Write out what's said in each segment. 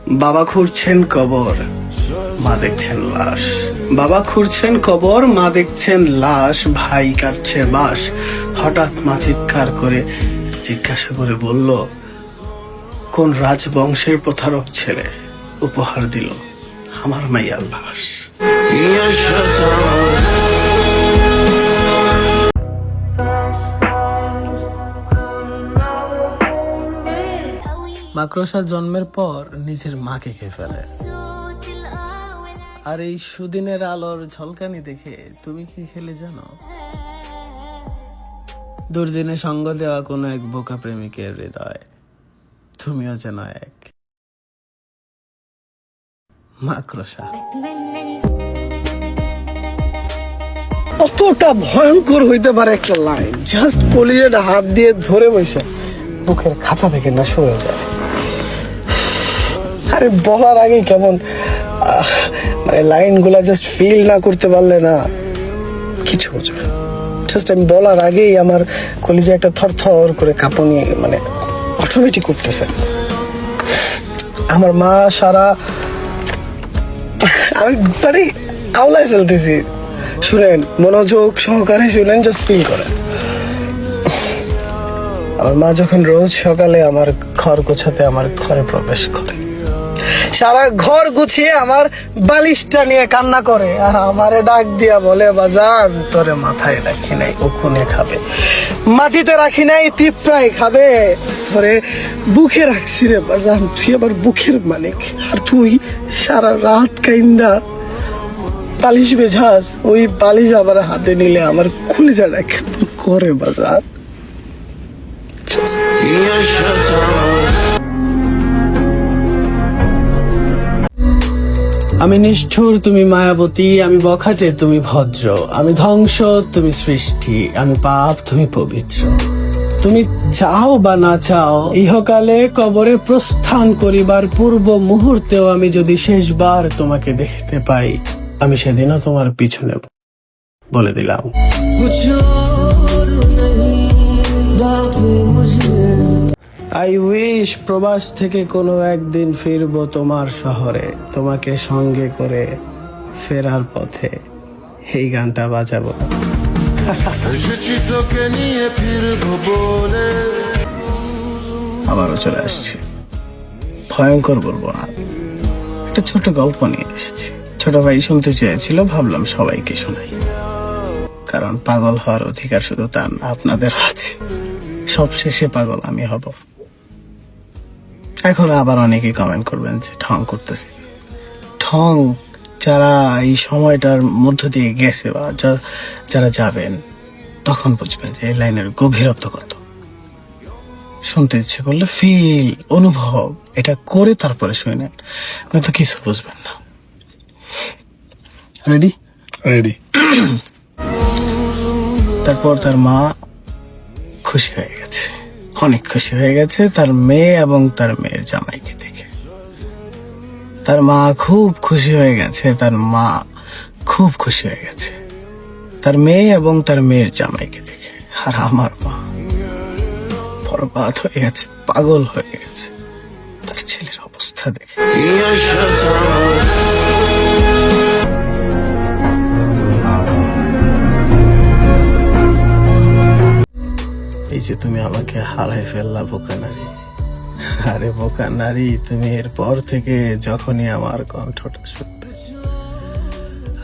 বাবা খুঁড়ছেন কবর, মা দেখছেন লাশ। বাবা খুঁড়ছেন কবর, মা দেখছেন লাশ। ভাই কাটছে বাঁশ। হঠাৎ মা চিৎকার করে জিজ্ঞাসা করে বলল, কোন রাজবংশের প্রতারক ছেলে উপহার দিল আমার মাইয়ার লাশ? মাকড়সা জন্মের পর নিজের মাকে খেয়ে ফেলে। আর এই সুদিনের আলোর ঝলকানি দেখে তুমি কি খেলে জানো? দুর্দিনে সঙ্গ দেওয়া কোনো এক বোকা প্রেমিকের হৃদয়। তুমিও যেন এক মাকড়সা। কতটা ভয়ঙ্কর হইতে পারে একটা লাইন, জাস্ট কলিজাটা হাত দিয়ে ধরে বসে বুকের খাঁচা থেকে না সরে যায়। আরে বলার আগে কেমন মানে লাইনগুলা জাস্ট ফিল না করতে পারলে না কিছু বুঝবে। জাস্ট আমি বলার আগেই আমার কলিজা একটা থরথর করে কাঁপুনি মানে অটোমেটিক করতেছে। আমার মা সারা আমি মানে আওলায় ফেলতেছি। শুনেন, মনোযোগ সহকারে শুনেন, জাস্ট ফিল করেন। আমার মা যখন রোজ সকালে আমার ঘর গোছাতে আমার ঘরে প্রবেশ করে, সারা ঘর গুছিয়ে আমার বালিশটা নিয়ে কান্না করে আর আমারে ডাক দিয়া বলে, বাজান তোরে মাথায় রাখি নাই, উকুনে খাবে, মাটিতে রাখি নাই, পিঁপড়ায় খাবে, তোরে বুকে রাখছি রে বাজান, তুই আমার বুকের মালিক। আর তুই সারা রাত কাইন্দা বালিশ বেঝাস, ওই বালিশ আবার হাতে নিলে আমার কলিজাটা কেমন করে বাজান। আমি নিষ্ঠুর, তুমি মায়াবতী। আমি বখাটে, তুমি ভদ্র। আমি ধ্বংস, তুমি সৃষ্টি। আমি পাপ, তুমি পবিত্র। তুমি চাও বা না চাও, ইহকালে কবরে প্রস্থান করিবার পূর্ব মুহূর্তেও আমি যদি শেষবার তোমাকে দেখতে পাই, আমি সেদিনও তোমার পিছনে বলে দিলাম। আই উইশ প্রবাস থেকে কোনো একদিন ফিরবো তোমার শহরে, তোমাকে সঙ্গে করে ফেরার পথে এই গানটা বাজাবো। আবারও চলে আসছি, ভয়ঙ্কর বলবো না, একটা ছোট গল্প নিয়ে এসেছি। ছোট ভাই শুনতে চেয়েছিল, ভাবলাম সবাইকে শোনাই, কারণ পাগল হওয়ার অধিকার শুধু তার না, আপনাদের আছে। সবশেষে পাগল আমি হব। এখন আবার অনেকেই কমেন্ট করবেন যে ঠং করতেছি। ঠং যারা এই সময়টার মধ্য দিয়ে গেছে বা যারা যাবেন, তখন বুঝবেন যে এই লাইনের গভীরত্ব কত। শুনতে ইচ্ছে করলে ফিল, অনুভব এটা করে তারপরে শুনেন, আপনি তো কিছু বুঝবেন না। রেডি? রেডি। তারপর তার মা খুশি হয়ে গেছে, অনেক খুশি হয়ে গেছে তার মেয়ে এবং তার মেয়ের জামাইকে দেখে। তার মা খুব খুশি হয়ে গেছে, তার মা খুব খুশি হয়ে গেছে তার মেয়ে এবং তার মেয়ের জামাইকে দেখে। আর আমার মা বরবাদ হয়ে গেছে, পাগল হয়ে গেছে তার ছেলের অবস্থা দেখে। এই যে তুমি আমাকে হারাই ফেললা বোকা নারী। আরে বোকা নারী, তুমি এরপর থেকে যখনই আমার কণ্ঠটা শুনবে,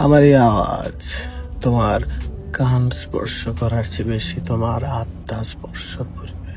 আমার এই আওয়াজ তোমার কান স্পর্শ করার চেয়ে বেশি তোমার আত্মা স্পর্শ করবে।